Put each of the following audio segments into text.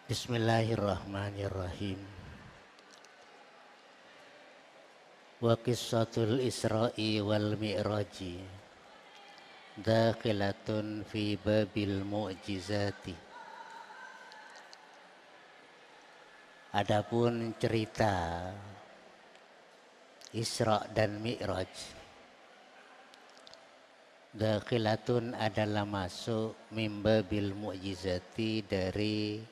Bismillahirrahmanirrahim. Wa qissatul Isra'i wal Mi'raji dakhilatun fi babil mu'jizati. Adapun cerita Isra dan Mi'raj, dakhilatun adalah masuk min babil mu'jizati, dari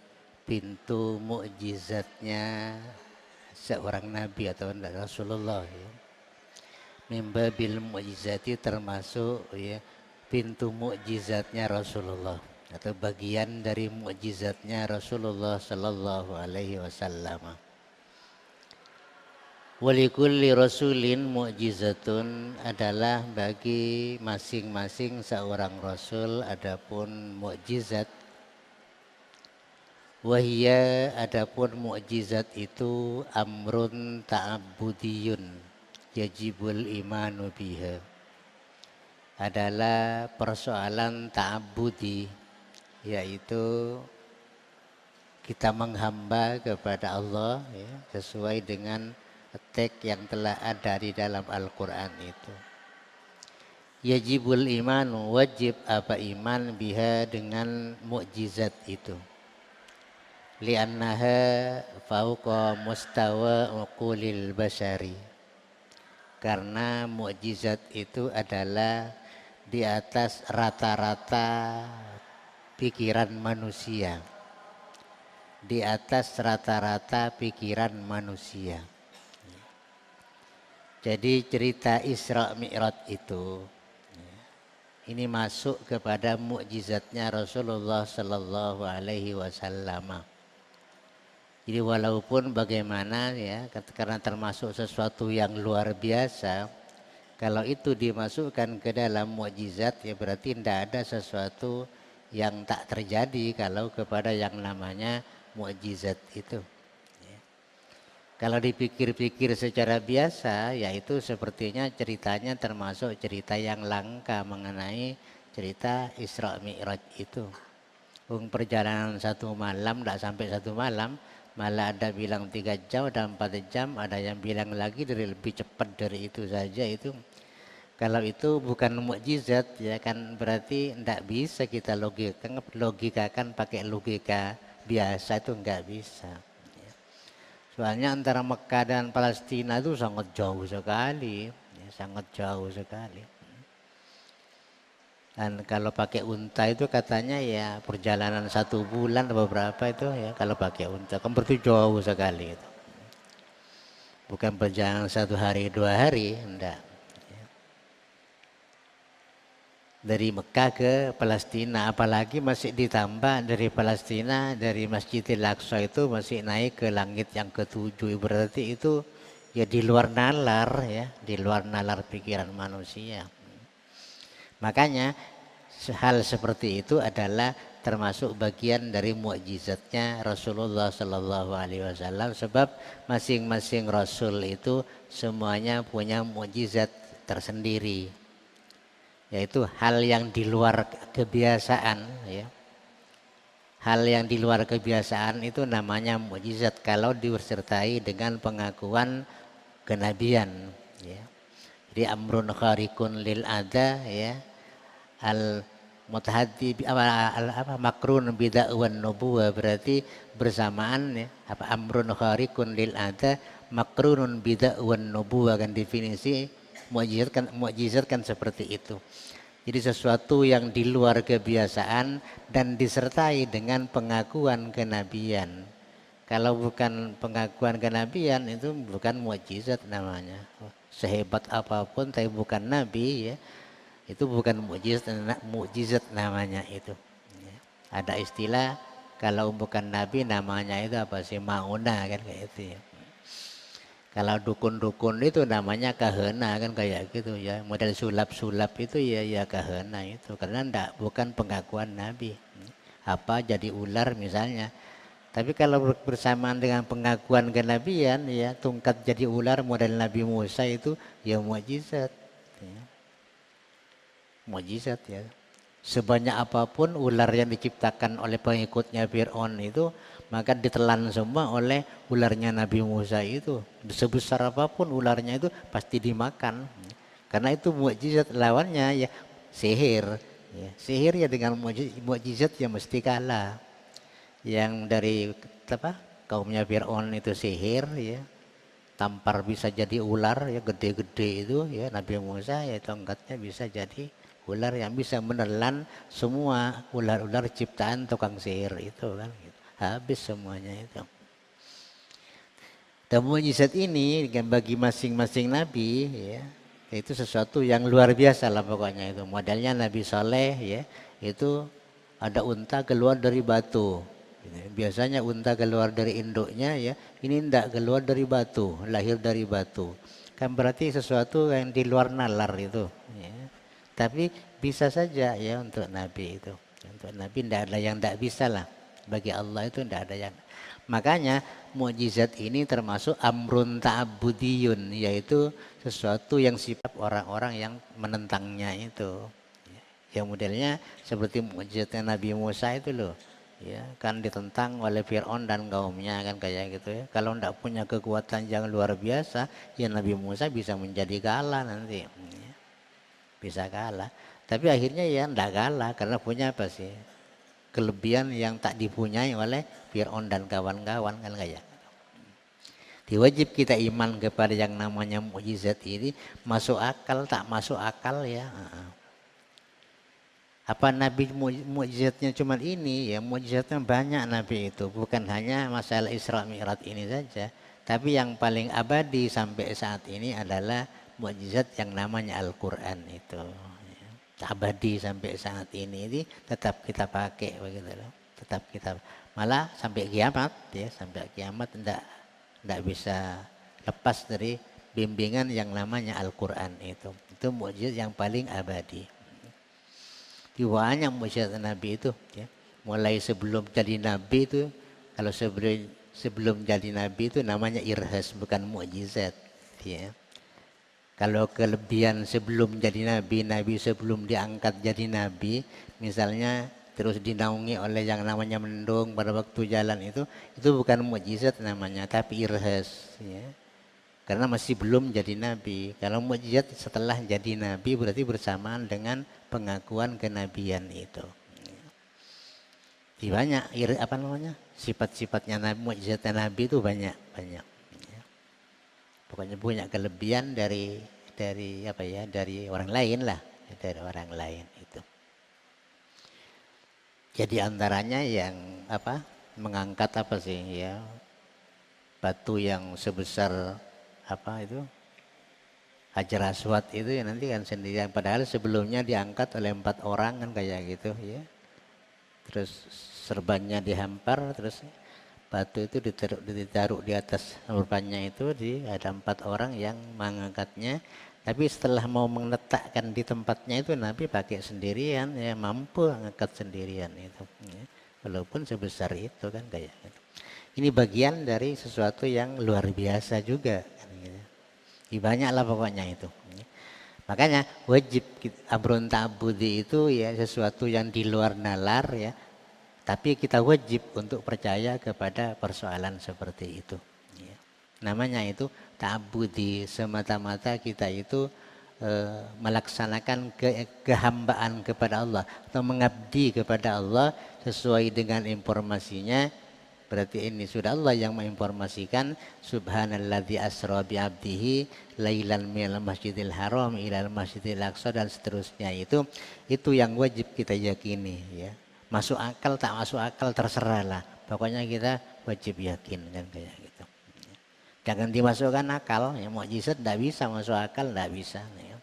pintu mukjizatnya seorang nabi atau Rasulullah ya. Mimba bil mukjizati termasuk ya pintu mukjizatnya Rasulullah atau bagian dari mukjizatnya Rasulullah sallallahu alaihi wasallam. Walikulli rasulin mukjizatun, adalah bagi masing-masing seorang rasul adapun mukjizat. Wahia, adapun mukjizat itu amrun ta'abbudiyun yajibul imanu biha, adalah persoalan ta'abbudi, yaitu kita menghamba kepada Allah ya, sesuai dengan teks yang telah ada di dalam Al-Quran itu. Yajibul imanu, wajib apa iman, biha dengan mukjizat itu. Li'annaha fauqa mustawa uqulil basyari, karena mukjizat itu adalah di atas rata-rata pikiran manusia, di atas rata-rata pikiran manusia. Jadi cerita Isra Mi'raj itu ini masuk kepada mukjizatnya Rasulullah sallallahu alaihi wasallam. Jadi walaupun bagaimana ya, karena termasuk sesuatu yang luar biasa, kalau itu dimasukkan ke dalam mukjizat ya berarti tidak ada sesuatu yang tak terjadi kalau kepada yang namanya mukjizat itu. Ya. Kalau dipikir-pikir secara biasa, yaitu sepertinya ceritanya termasuk cerita yang langka mengenai cerita Isra Mi'raj itu. Perjalanan 1 malam, tidak sampai 1 malam. Malah ada bilang 3 jam, ada 4 jam, ada yang bilang lagi dari lebih cepat dari itu saja itu. Kalau itu bukan mukjizat ya kan, berarti tidak bisa kita logikakan pakai logika biasa, itu enggak bisa. Ya. Soalnya antara Mekah dan Palestina itu sangat jauh sekali, ya, sangat jauh sekali. Dan kalau pakai unta itu katanya ya perjalanan 1 bulan atau berapa itu ya kalau pakai unta. Kan berarti jauh sekali itu. Bukan perjalanan 1 hari 2 hari, enggak. Dari Mekah ke Palestina, apalagi masih ditambah dari Palestina, dari Masjidil Aqsa itu masih naik ke langit yang ke-7. Berarti itu ya di luar nalar ya, di luar nalar pikiran manusia. Makanya hal seperti itu adalah termasuk bagian dari mukjizatnya Rasulullah Sallallahu Alaihi Wasallam, sebab masing-masing Rasul itu semuanya punya mukjizat tersendiri, yaitu hal yang di luar kebiasaan ya. Hal yang di luar kebiasaan itu namanya mukjizat kalau disertai dengan pengakuan kenabian ya. Jadi amrun khariqun lil ada ya, al mutahaddi makrun bida'wan nubuwah, berarti bersamaan ya, amrun khariqun lil ada makrunun bida'wan nubuwah, kan definisi mukjizat kan seperti itu. Jadi sesuatu yang di luar kebiasaan dan disertai dengan pengakuan kenabian. Kalau bukan pengakuan kenabian itu bukan mukjizat namanya. Sehebat apapun tapi bukan nabi ya, itu bukan mukjizat namanya itu. Ada istilah kalau bukan nabi namanya itu apa sih, mauna kan kayak itu ya. Kalau dukun-dukun itu namanya kahena kan kayak gitu ya. Model sulap-sulap itu ya kahena itu, karena bukan pengakuan nabi. Apa jadi ular misalnya. Tapi kalau bersamaan dengan pengakuan kenabian ya, tungkat jadi ular model Nabi Musa itu ya mukjizat. Ya. Mukjizat ya. Sebanyak apapun ular yang diciptakan oleh pengikutnya Fir'aun itu, maka ditelan semua oleh ularnya Nabi Musa itu. Sebesar apapun ularnya itu pasti dimakan. Karena itu mukjizat, lawannya ya sihir. Ya, sihir ya dengan mukjizat ya mesti kalah. Yang dari apa? Kaumnya Fir'aun itu sihir ya. Tampar bisa jadi ular ya, gede-gede itu ya. Nabi Musa ya tongkatnya bisa jadi ular yang bisa menelan semua ular-ular ciptaan tukang sihir itu kan. Habis semuanya itu. Dan mukjizat ini bagi masing-masing nabi ya, itu sesuatu yang luar biasa lah pokoknya itu. Modelnya Nabi Saleh ya, itu ada unta keluar dari batu. Biasanya unta keluar dari induknya ya, ini tidak keluar dari batu, lahir dari batu. Kan berarti sesuatu yang di luar nalar itu. Ya. Tapi bisa saja ya untuk Nabi itu. Untuk Nabi tidak ada yang tidak bisa lah. Bagi Allah itu tidak ada yang. Makanya mukjizat ini termasuk amrun ta'budiyun, yaitu sesuatu yang sifat orang-orang yang menentangnya itu. Yang modelnya seperti mukjizatnya Nabi Musa itu loh. Ya, kan ditentang oleh Fir'aun dan kaumnya kan kayak gitu ya. Kalau tidak punya kekuatan yang luar biasa, ya Nabi Musa bisa menjadi kalah nanti. Ya, bisa kalah. Tapi akhirnya ya tidak kalah karena punya apa sih? Kelebihan yang tak dipunyai oleh Fir'aun dan kawan-kawan kan kayak. Diwajib kita iman kepada yang namanya mukjizat ini, masuk akal tak masuk akal ya. Apa Nabi mukjizatnya cuma ini ya, mukjizatnya banyak Nabi itu, bukan hanya masalah Isra Mi'raj ini saja, tapi yang paling abadi sampai saat ini adalah mukjizat yang namanya Al-Qur'an itu. Abadi sampai saat ini tetap kita pakai begitu loh. Tetap kita, malah sampai kiamat ya, sampai kiamat tidak bisa lepas dari bimbingan yang namanya Al-Qur'an itu. Itu mukjizat yang paling abadi. Banyak mukjizat Nabi itu ya. Mulai sebelum jadi Nabi itu, kalau sebelum jadi Nabi itu namanya irhas, bukan mukjizat ya. Kalau kelebihan sebelum jadi Nabi, Nabi sebelum diangkat jadi Nabi, misalnya terus dinaungi oleh yang namanya mendung pada waktu jalan itu bukan mukjizat namanya, tapi irhas ya. Karena masih belum jadi Nabi. Kalau mukjizat setelah jadi Nabi berarti bersamaan dengan pengakuan kenabian itu. Di banyak apa namanya? Sifat-sifatnya Nabi, mukjizatnya Nabi itu banyak. Pokoknya punya kelebihan dari apa ya, dari orang lain lah, dari orang lain itu. Jadi antaranya yang apa, mengangkat apa sih ya, batu yang sebesar apa itu, Hajar Aswad itu ya nanti kan sendirian, padahal sebelumnya diangkat oleh 4 orang kan kayak gitu ya. Terus serbannya dihampar, terus batu itu ditaruh di atas serbannya itu, ada 4 orang yang mengangkatnya. Tapi setelah mau meletakkan di tempatnya itu Nabi pakai sendirian ya, mampu angkat sendirian itu ya. Walaupun sebesar itu kan kayak gitu. Ini bagian dari sesuatu yang luar biasa juga kan gitu. Banyak lah pokoknya itu. Makanya wajib amrun ta'budi itu ya sesuatu yang di luar nalar ya. Tapi kita wajib untuk percaya kepada persoalan seperti itu. Ya. Namanya itu ta'budi, semata-mata kita itu melaksanakan kehambaan kepada Allah atau mengabdi kepada Allah sesuai dengan informasinya. Berarti ini sudah Allah yang menginformasikan, subhanalladzi asra bi 'abdihi lailan minal masjidil haram ilal masjidil aqsa dan seterusnya. Itu yang wajib kita yakini ya. Masuk akal tak masuk akal terserah lah. Pokoknya kita wajib yakin kan kayak gitu. Jangan dimasukkan akal, ya mukjizat tidak bisa masuk akal, tidak bisa. Ya.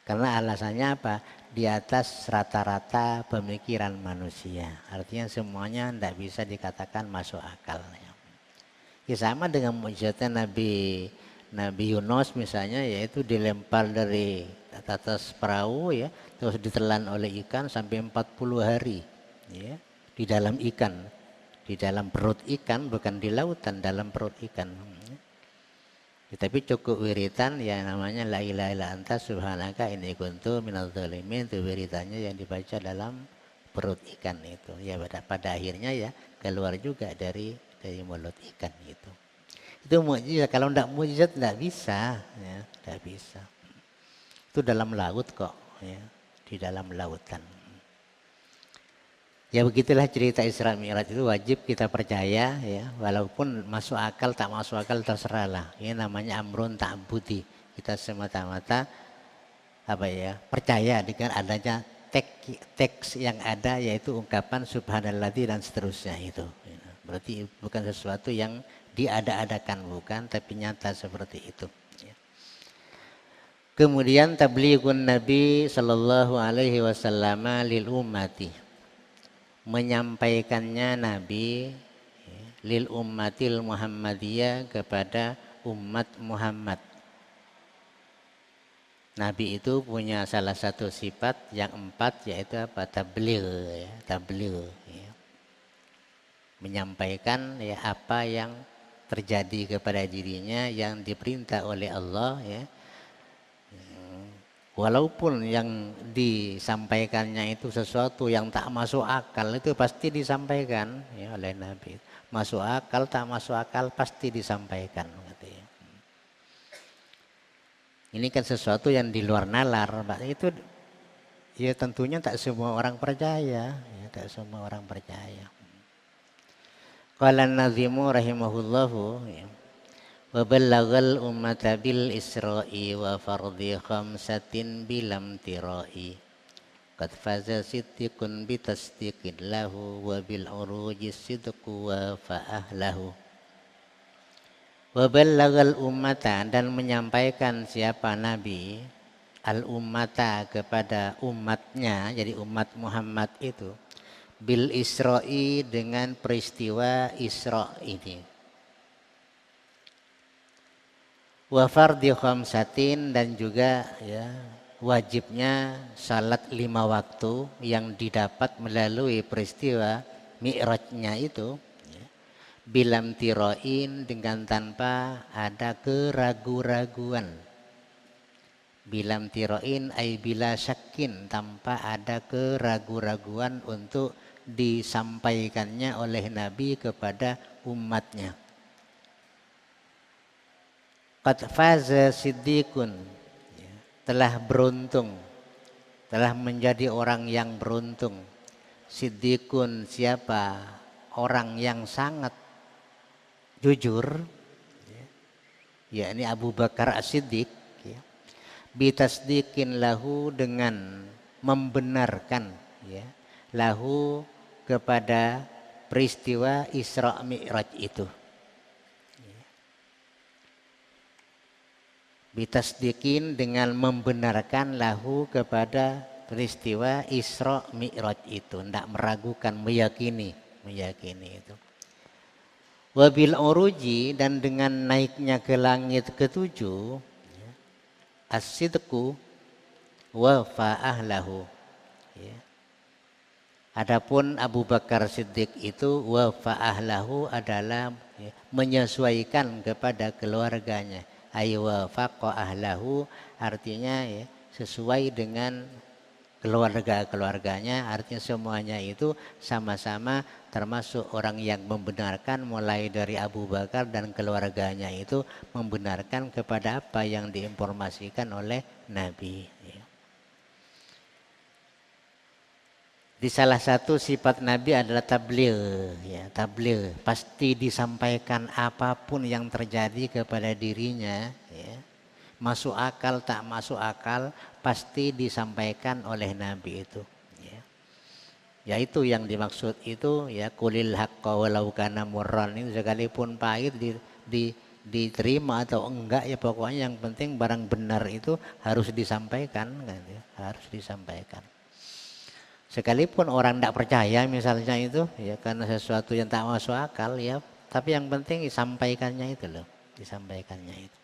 Karena alasannya apa? Di atas rata-rata pemikiran manusia. Artinya semuanya tidak bisa dikatakan masuk akal. Ya. Ya sama dengan mukjizatnya Nabi Yunus misalnya, yaitu dilempar dari atas perahu ya, terus ditelan oleh ikan sampai 40 hari ya, di dalam ikan, di dalam perut ikan, bukan di lautan, dalam perut ikan. Ya, tapi cukup wiritan ya namanya la ilaha illa anta subhanaka inni kuntu minadz dzalimin, itu wiritannya yang dibaca dalam perut ikan itu. Ya pada akhirnya ya keluar juga dari mulut ikan itu. Itu mukjizat. Kalau enggak mukjizat enggak bisa, ya, enggak bisa. Itu dalam laut kok, ya, di dalam lautan. Ya begitulah cerita Isra Mi'raj itu wajib kita percaya ya, walaupun masuk akal tak masuk akal terserahlah. Ini namanya amrun ta'budi. Kita semata-mata apa ya, percaya dengan adanya teks yang ada yaitu ungkapan subhanalladzi dan seterusnya itu. Berarti bukan sesuatu yang diada-adakan, bukan, tapi nyata seperti itu. Kemudian tablighun Nabi sallallahu alaihi wasallam lil ummati, menyampaikannya Nabi lil ummatil Muhammadiyah kepada umat Muhammad. Nabi itu punya salah satu sifat yang 4 yaitu apa? Tabligh, ya, tabligh, ya. Menyampaikan ya apa yang terjadi kepada dirinya yang diperintah oleh Allah ya. Walaupun yang disampaikannya itu sesuatu yang tak masuk akal, itu pasti disampaikan ya oleh Nabi. Masuk akal, tak masuk akal pasti disampaikan. Katanya. Ini kan sesuatu yang di luar nalar, itu ya tentunya tak semua orang percaya, ya, tak semua orang percaya. Qala an-Nazimu rahimahullahu ya. Wa ballaghal ummata bil isra'i wa fardhi khamsatin bilam tirai qad faza siddiqun bi tasdiqin lahu wa bil uruji sidqu wa fa'ahlahu. Wa ballaghal ummata, dan menyampaikan siapa Nabi al ummata kepada umatnya, jadi umat Muhammad itu bil isra'i, dengan peristiwa Isra ini. Wa fardhi khamsatin, dan juga ya wajibnya salat 5 waktu yang didapat melalui peristiwa Mi'rajnya itu ya. Bilam tiroin, dengan tanpa ada keragu-raguan. Bilam tiroin ay bila syakin, tanpa ada keragu-raguan untuk disampaikannya oleh Nabi kepada umatnya. Qad faza siddiqun, telah beruntung, telah menjadi orang yang beruntung. Siddiqun, siapa? Orang yang sangat jujur, yakni Abu Bakar As-Siddiq, ya. Bitasdiqin lahu, dengan membenarkan ya, lahu kepada peristiwa Isra Mi'raj itu. Bitasdiqin, dengan membenarkan lahu kepada peristiwa Isra Mi'raj itu, tidak meragukan, meyakini itu. Wabil uruji, dan dengan naiknya ke langit ketujuh, as-sidqu wa fa'ahlahu ya. Adapun Abu Bakar Siddiq itu wa fa'ahlahu adalah ya, menyesuaikan kepada keluarganya. Aywa faqa ahlahu, artinya ya, sesuai dengan keluarganya, artinya semuanya itu sama-sama termasuk orang yang membenarkan, mulai dari Abu Bakar dan keluarganya itu membenarkan kepada apa yang diinformasikan oleh Nabi. Di salah satu sifat Nabi adalah tabligh, ya, tabligh, pasti disampaikan apapun yang terjadi kepada dirinya, ya. Masuk akal tak masuk akal pasti disampaikan oleh Nabi itu, ya. Yaitu yang dimaksud itu ya, qulil haqqa walau kana murran, itu sekalipun pahit diterima atau enggak ya, pokoknya yang penting barang benar itu harus disampaikan, kan, ya, harus disampaikan. Sekalipun orang tidak percaya misalnya itu ya, karena sesuatu yang tak masuk akal ya, tapi yang penting disampaikannya itu loh, disampaikannya itu.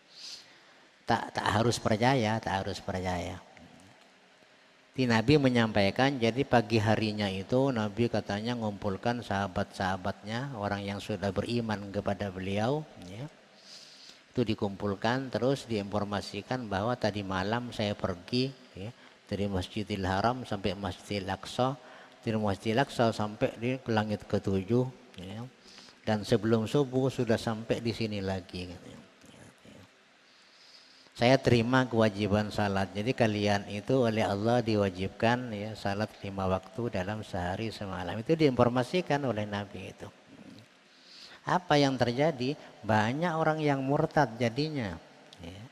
Tak harus percaya, tak harus percaya. Di Nabi menyampaikan, jadi pagi harinya itu Nabi katanya ngumpulkan sahabat-sahabatnya, orang yang sudah beriman kepada beliau ya. itu dikumpulkan terus diinformasikan bahwa tadi malam saya pergi ya, dari Masjidil Haram sampai Masjidil Aqsa, dari Masjidil Aqsa sampai di langit ketujuh ya. Dan sebelum subuh sudah sampai di sini lagi. Saya terima kewajiban salat. Jadi kalian itu oleh Allah diwajibkan ya salat 5 waktu dalam sehari semalam. Itu diinformasikan oleh Nabi itu. Apa yang terjadi? Banyak orang yang murtad jadinya. Ya.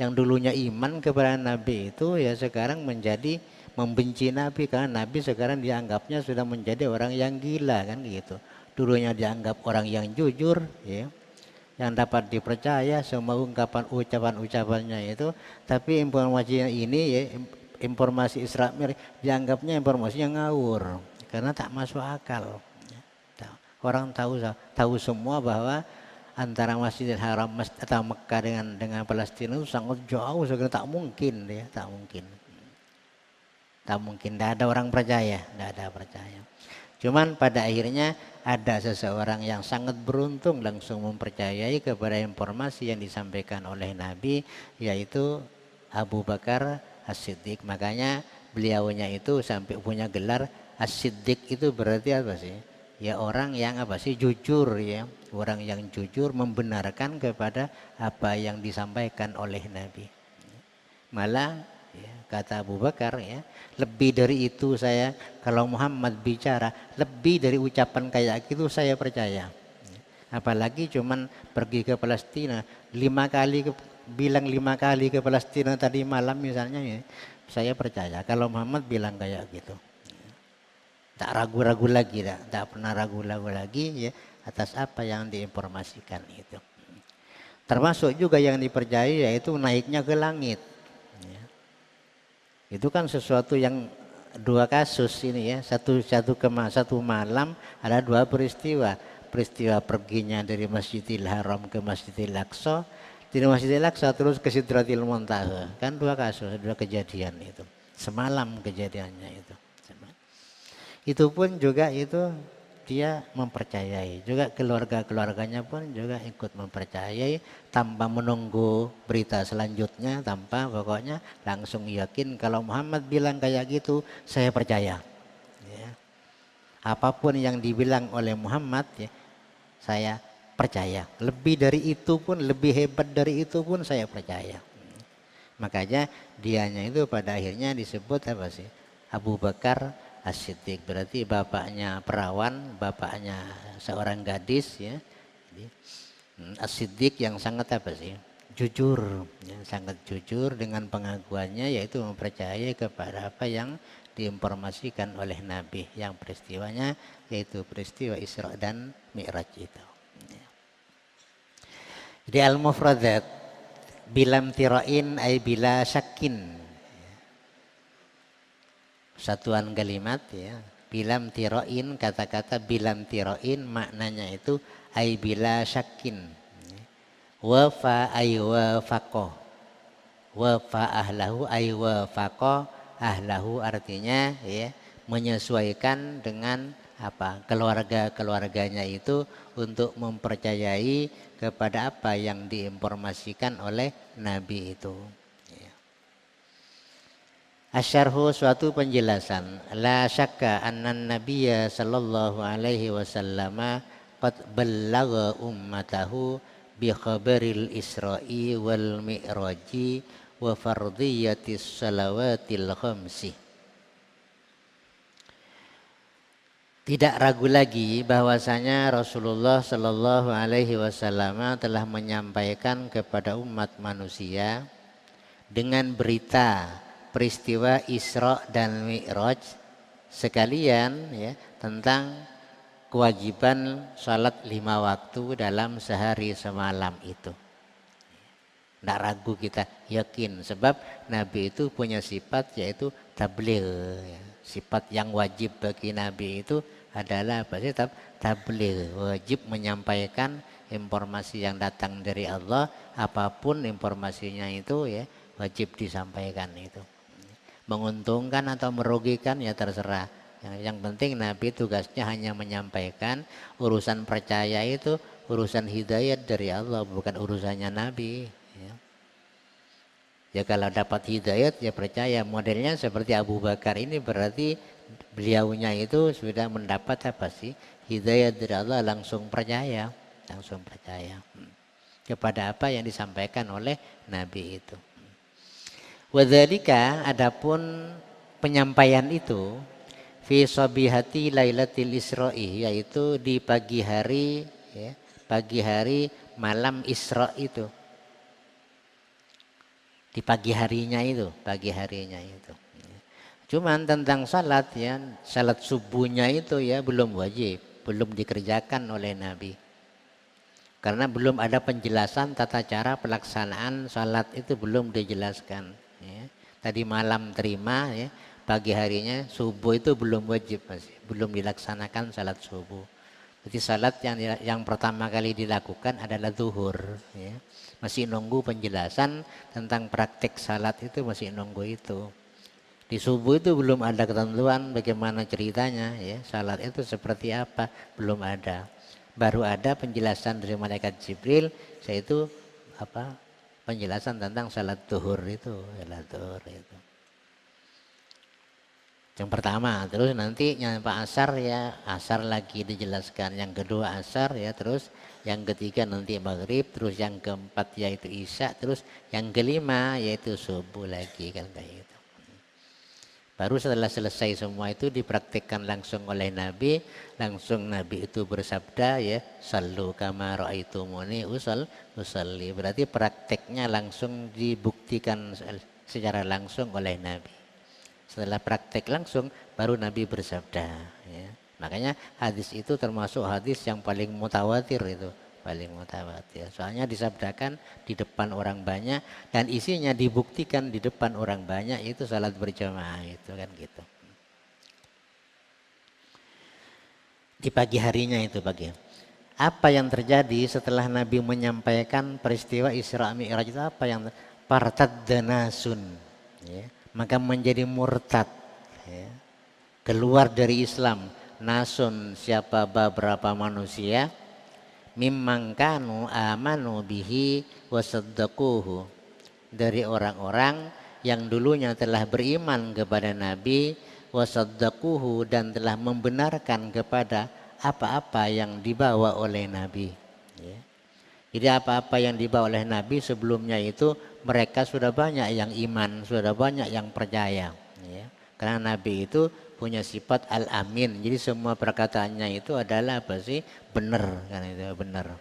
Yang dulunya iman kepada Nabi itu ya sekarang menjadi membenci Nabi karena Nabi sekarang dianggapnya sudah menjadi orang yang gila kan gitu. Dulunya dianggap orang yang jujur ya, yang dapat dipercaya semua ucapan-ucapannya itu, tapi informasinya ini ya, informasi Isra Mi'raj dianggapnya informasinya ngawur karena tak masuk akal. Orang tahu semua bahwa antara Masjidil Haram atau Mekah dengan Palestina itu sangat jauh, sebenarnya tak mungkin ya, tak mungkin, tidak ada orang percaya, tidak ada percaya. Cuman pada akhirnya ada seseorang yang sangat beruntung langsung mempercayai kepada informasi yang disampaikan oleh Nabi, yaitu Abu Bakar As-Siddiq. Makanya beliaunya itu sampai punya gelar As-Siddiq. Itu berarti apa sih? Ya orang yang apa sih? Jujur ya. Orang yang jujur membenarkan kepada apa yang disampaikan oleh Nabi. Malah ya, kata Abu Bakar ya, lebih dari itu saya kalau Muhammad bicara lebih dari ucapan kayak gitu saya percaya. Apalagi cuman pergi ke Palestina 5 kali bilang 5 kali ke Palestina tadi malam misalnya ya, saya percaya kalau Muhammad bilang kayak gitu. Tak ragu-ragu lagi, tak pernah ragu-ragu lagi ya atas apa yang diinformasikan itu. Termasuk juga yang dipercaya yaitu naiknya ke langit. Itu kan sesuatu yang 2 kasus ini ya, satu malam ada 2 peristiwa. Peristiwa perginya dari Masjidil Haram ke Masjidil Aqsa, dari Masjidil Aqsa terus ke Sidratil Muntaha. Kan 2 kasus, 2 kejadian itu. Semalam kejadiannya itu. Itu pun juga itu dia mempercayai, juga keluarga-keluarganya pun juga ikut mempercayai tanpa menunggu berita selanjutnya, tanpa pokoknya langsung yakin kalau Muhammad bilang kayak gitu saya percaya ya. Apapun yang dibilang oleh Muhammad ya saya percaya, lebih dari itu pun, lebih hebat dari itu pun saya percaya. Makanya dianya itu pada akhirnya disebut apa sih? Abu Bakar As-Siddiq, berarti bapaknya perawan, bapaknya seorang gadis ya. As-Siddiq yang sangat apa sih? Jujur, yang sangat jujur dengan pengakuannya yaitu mempercayai kepada apa yang diinformasikan oleh Nabi, yang peristiwanya yaitu peristiwa Isra dan Mi'raj itu. Jadi al-mufradat bilam tirain ay bila syakin. Satuan kalimat ya, bilam tiroin, kata-kata bilam tiroin maknanya itu ay bila syakin, wafa ay wafaqo, wafa ahlahu ay wafaqo ahlahu, artinya ya menyesuaikan dengan apa keluarganya itu untuk mempercayai kepada apa yang diinformasikan oleh Nabi itu. Asyarhu, suatu penjelasan. La syakka annan nabiyya sallallahu alaihi wasallam qad ballagha ummatahu bi khabaril Isra'i wal Mi'raji wa fardhiyatis salawatil khamsi. Tidak ragu lagi bahwasanya Rasulullah sallallahu alaihi wasallam telah menyampaikan kepada umat manusia dengan berita peristiwa Isra dan Mi'raj sekalian ya tentang kewajiban salat 5 waktu dalam sehari semalam itu. Tidak ragu kita, yakin, sebab Nabi itu punya sifat yaitu tabligh ya. Sifat yang wajib bagi Nabi itu adalah apa sih? Tabligh, wajib menyampaikan informasi yang datang dari Allah, apapun informasinya itu ya wajib disampaikan itu. Menguntungkan atau merugikan ya terserah. Yang penting Nabi tugasnya hanya menyampaikan, urusan percaya itu urusan hidayat dari Allah, bukan urusannya Nabi. Ya kalau dapat hidayat ya percaya. Modelnya seperti Abu Bakar ini berarti beliaunya itu sudah mendapat apa sih? Hidayat dari Allah, langsung percaya. Langsung percaya kepada apa yang disampaikan oleh Nabi itu. Wadzalika, adapun penyampaian itu fi sabihati lailatul Isra'i, yaitu di pagi hari, ya, pagi hari malam Isra itu. Di pagi harinya itu, pagi harinya itu. Cuman tentang salat ya, salat subuhnya itu ya belum wajib, belum dikerjakan oleh Nabi. Karena belum ada penjelasan tata cara pelaksanaan salat, itu belum dijelaskan. Ya. Tadi malam terima, ya, pagi harinya subuh itu belum wajib, masih belum dilaksanakan salat subuh. Jadi salat yang pertama kali dilakukan adalah zuhur. Ya. Masih nunggu penjelasan tentang praktek salat, itu masih nunggu itu. Di subuh itu belum ada ketentuan bagaimana ceritanya, ya, salat itu seperti apa, belum ada. Baru ada penjelasan dari malaikat Jibril, yaitu apa, penjelasan tentang salat zuhur itu, salat zuhur itu. Yang pertama, terus nanti nyampe asar ya, asar lagi dijelaskan. Yang kedua asar ya, terus yang ketiga nanti maghrib, terus yang keempat yaitu isya, terus yang kelima yaitu subuh lagi, kan kayak gitu. Baru setelah selesai semua itu dipraktikkan langsung oleh Nabi, langsung Nabi itu bersabda ya, sallu kama ra'aitumuni usalli. Berarti prakteknya langsung dibuktikan secara langsung oleh Nabi. Setelah praktek langsung baru Nabi bersabda, ya. Makanya hadis itu termasuk hadis yang paling mutawatir itu, paling mutawatir. Soalnya disabdakan di depan orang banyak dan isinya dibuktikan di depan orang banyak, itu salat berjamaah itu, kan gitu. Di pagi harinya itu pagi. Apa yang terjadi setelah Nabi menyampaikan peristiwa Isra Mi'raj itu, apa yang partadda nasun, ya, maka menjadi murtad, ya, keluar dari Islam. Nasun, siapa beberapa manusia, mimman kanu amanu bihi wasaddaquhu, dari orang-orang yang dulunya telah beriman kepada Nabi, wasaddaquhu, dan telah membenarkan kepada apa-apa yang dibawa oleh Nabi, ya. Jadi apa-apa yang dibawa oleh Nabi sebelumnya itu mereka sudah banyak yang iman, sudah banyak yang percaya, ya. Karena Nabi itu punya sifat al-amin. Jadi semua perkataannya itu adalah apa sih? Benar, kan itu benar.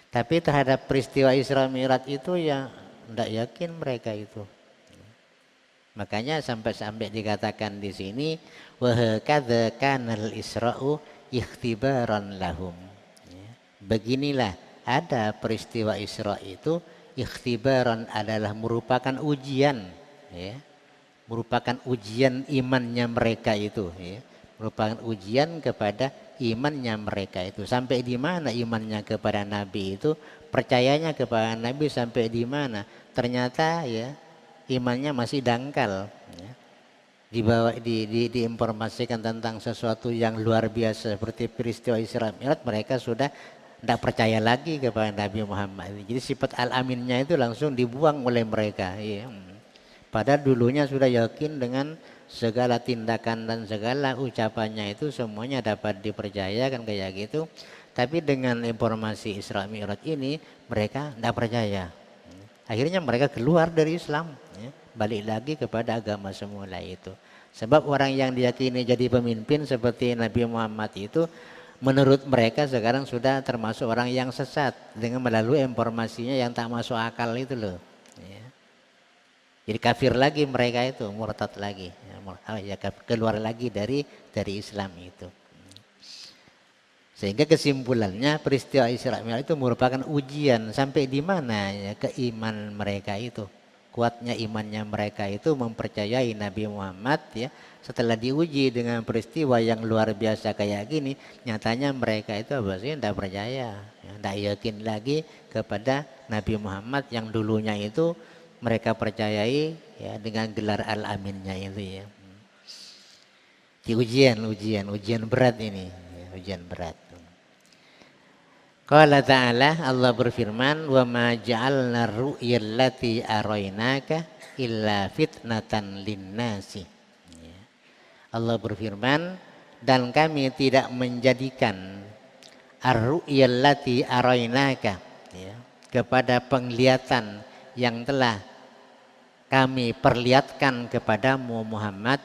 Tapi terhadap peristiwa Isra Mi'raj itu ya tidak yakin mereka itu. Makanya sampai dikatakan di sini wa hakadza kanal Isra'u ikhtibaran lahum. Beginilah ada peristiwa Isra itu, ikhtibaran adalah merupakan ujian, ya. Merupakan ujian imannya mereka itu, ya. Merupakan ujian kepada imannya mereka itu. Sampai di mana imannya kepada Nabi itu, percayanya kepada Nabi sampai di mana? Ternyata ya imannya masih dangkal, ya. Diinformasikan tentang sesuatu yang luar biasa seperti peristiwa Isra Mi'raj, mereka sudah tidak percaya lagi kepada Nabi Muhammad. Jadi sifat al-aminnya itu langsung dibuang oleh mereka, ya. Padahal dulunya sudah yakin dengan segala tindakan dan segala ucapannya itu semuanya dapat dipercaya, kan kayak gitu. Tapi dengan informasi Isra Mi'raj ini mereka tidak percaya. Akhirnya mereka keluar dari Islam, ya. Balik lagi kepada agama semula itu. Sebab orang yang diyakini jadi pemimpin seperti Nabi Muhammad itu, menurut mereka sekarang sudah termasuk orang yang sesat dengan melalui informasinya yang tak masuk akal itu loh, ya. Jadi kafir lagi mereka itu, murtad lagi, ya, keluar lagi dari Islam itu. Sehingga kesimpulannya peristiwa Isra Mi'raj itu merupakan ujian sampai di mana ya keimanan mereka itu. Kuatnya imannya mereka itu mempercayai Nabi Muhammad, ya. Setelah diuji dengan peristiwa yang luar biasa kayak gini, nyatanya mereka itu apa sih? Tidak percaya, ya, tidak yakin lagi kepada Nabi Muhammad yang dulunya itu mereka percayai, ya, dengan gelar al-aminnya itu, ya. Di ujian berat ini, ya, ujian berat. Qala ta'ala, Allah berfirman, wa ma ja'alna ru'yallati araynaka illa fitnatan linnasi. Ya. Allah berfirman, dan kami tidak menjadikan ar-ru'yallati araynaka, ya, kepada penglihatan yang telah kami perlihatkan kepadamu Muhammad,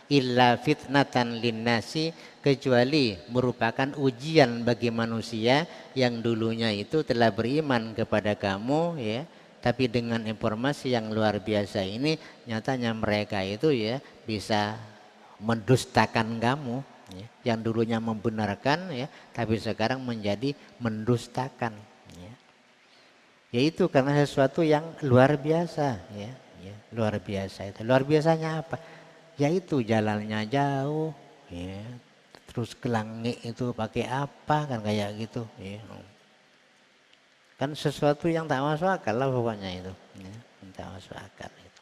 illa fitnatan linnasi, kecuali merupakan ujian bagi manusia yang dulunya itu telah beriman kepada kamu, ya, tapi dengan informasi yang luar biasa ini nyatanya mereka itu ya bisa mendustakan kamu, ya, yang dulunya membenarkan, ya, tapi sekarang menjadi mendustakan, ya. Yaitu karena sesuatu yang luar biasa, ya, ya, luar biasa. Itu luar biasanya apa? Yaitu jalannya jauh, ya, terus ke langit itu pakai apa, kan kayak gitu, ya. Kan sesuatu yang tak masuk akal lah pokoknya itu, ya, tak masuk akal itu.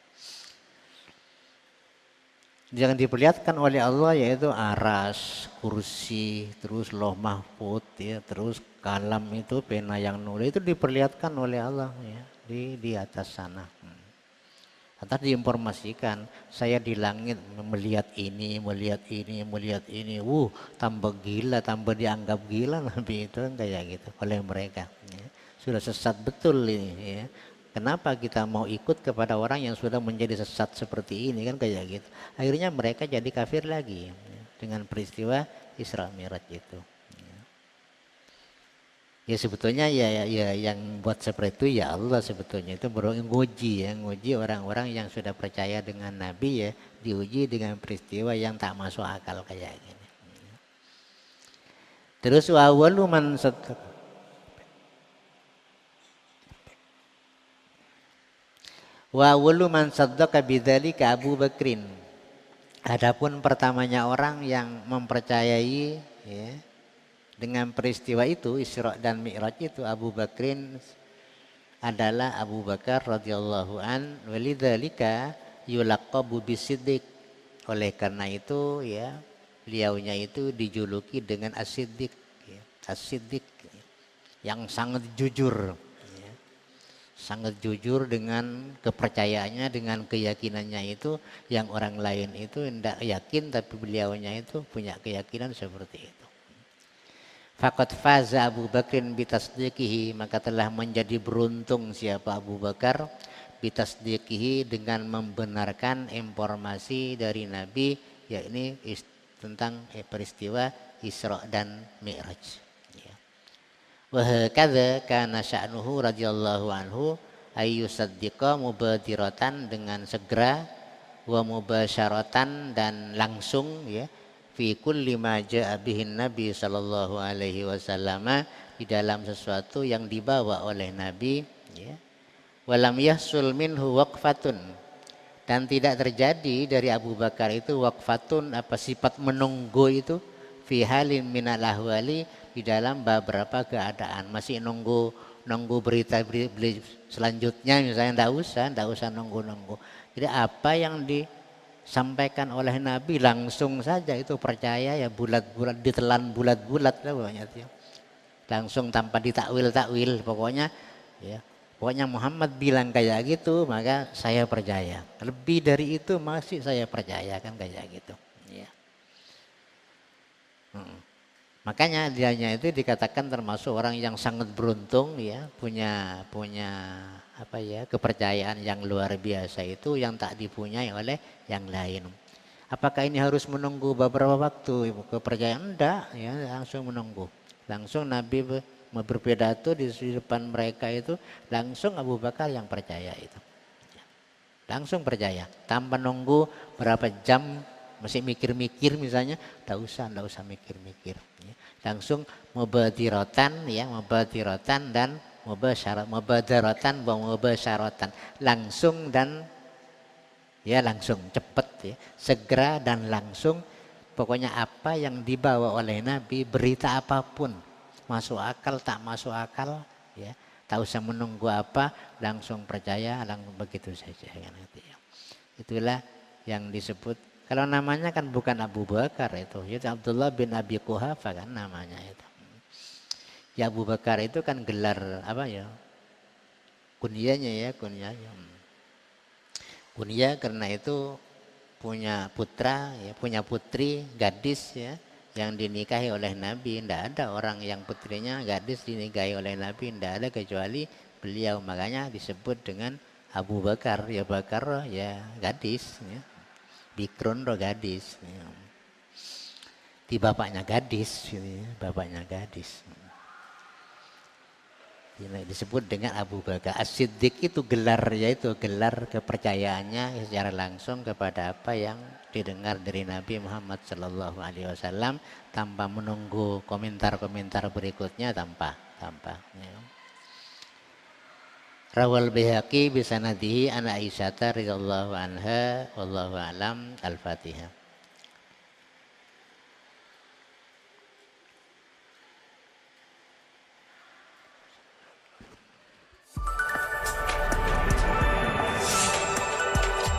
Yang diperlihatkan oleh Allah yaitu aras, kursi, terus loh mahfud, ya, terus kalam itu pena yang nulis itu diperlihatkan oleh Allah, ya, di atas sana. Atau diinformasikan, saya di langit melihat ini, melihat ini, melihat ini. Tambah gila, tambah dianggap gila Nabi itu kan kayak gitu oleh mereka. Ya. Sudah sesat betul ini. Ya. Kenapa kita mau ikut kepada orang yang sudah menjadi sesat seperti ini kan kayak gitu. Akhirnya mereka jadi kafir lagi, ya, dengan peristiwa Isra Mi'raj itu. Ya sebetulnya ya yang buat seperti itu ya Allah sebetulnya itu nguji, ya, nguji orang-orang yang sudah percaya dengan Nabi, ya, diuji dengan peristiwa yang tak masuk akal kayak gini. Terus wa awwalu man saddaqa bidzalika Abu Bakrin. Adapun pertamanya orang yang mempercayai, ya, dengan peristiwa itu Isra dan Mi'raj itu Abu Bakrin adalah Abu Bakar radhiyallahu an, walidzalika yulaqabu bisiddiq. Oleh karena itu, ya, beliaunya itu dijuluki dengan As-Siddiq, ya, As-Siddiq, ya, yang sangat jujur, ya, sangat jujur dengan kepercayaannya, dengan keyakinannya itu yang orang lain itu tidak yakin, tapi beliaunya itu punya keyakinan seperti itu. Faqad faza Abu Bakrin bitasdiqihi, maka telah menjadi beruntung siapa Abu Bakar bitasdiqihi, dengan membenarkan informasi dari Nabi, yakni tentang peristiwa Isra dan Mi'raj. Ya. Wa hakadza kana sya'nuhu radhiyallahu anhu ayyusaddiqa mubadiratan, dengan segera, wa mubasyaratan, dan langsung, ya, fi kulli ma jaa bihin Nabi sallallahu alaihi wasallam, di dalam sesuatu yang dibawa oleh Nabi, ya. Walam yahsul minhu waqfatun, dan tidak terjadi dari Abu Bakar itu waqfatun, apa sifat menunggu itu, fi halin minal ahwali, di dalam beberapa keadaan masih nunggu berita selanjutnya misalnya, enggak usah nunggu. Jadi apa yang sampaikan oleh Nabi langsung saja itu percaya, ya, bulat-bulat, ditelan bulat-bulat lah pokoknya itu, ya. Langsung tanpa ditakwil pokoknya, ya, pokoknya Muhammad bilang kayak gitu maka saya percaya, lebih dari itu masih saya percaya, kan kayak gitu, ya. Makanya dianya itu dikatakan termasuk orang yang sangat beruntung, ya, punya apa ya, kepercayaan yang luar biasa itu yang tak dipunyai oleh yang lain. Apakah ini harus menunggu beberapa waktu kepercayaan? Enggak, ya, langsung menunggu. Langsung Nabi berpidato di depan mereka itu, langsung Abu Bakar yang percaya itu. Langsung percaya, tanpa nunggu berapa jam masih mikir-mikir misalnya, enggak usah mikir-mikir, ya. Langsung mubadiratan, ya, mubadiratan dan mubadaratan wa mubasyaratan, langsung dan, ya, langsung cepat, ya, segera dan langsung. Pokoknya apa yang dibawa oleh Nabi, berita apapun, masuk akal tak masuk akal, ya, tak usah menunggu apa, langsung percaya, langsung begitu saja, kan, itu, ya. Itulah yang disebut, kalau namanya kan bukan Abu Bakar itu Abdullah bin Abi Quhafa kan namanya itu. Ya Abu Bakar itu kan gelar apa ya? Kunyahnya ya, kunyahnya. Kunyah karena itu punya putra ya, punya putri gadis ya yang dinikahi oleh Nabi. Tidak ada orang yang putrinya gadis dinikahi oleh Nabi, tidak ada kecuali beliau. Makanya disebut dengan Abu Bakar. Ya Bakar ya gadis ya. Bikrun roh gadis ya. Di bapaknya gadis gitu ya, bapaknya gadis. Ini disebut dengan Abu Bakar As-Siddiq. Itu gelar, yaitu gelar kepercayaannya secara langsung kepada apa yang didengar dari Nabi Muhammad Sallallahu Alaihi Wasallam tanpa menunggu komentar-komentar berikutnya, tanpa ya. Rawal Baihaqi bisanadihi an Aisyah radhiyallahu anha wallahu alam. Al-Fatihah.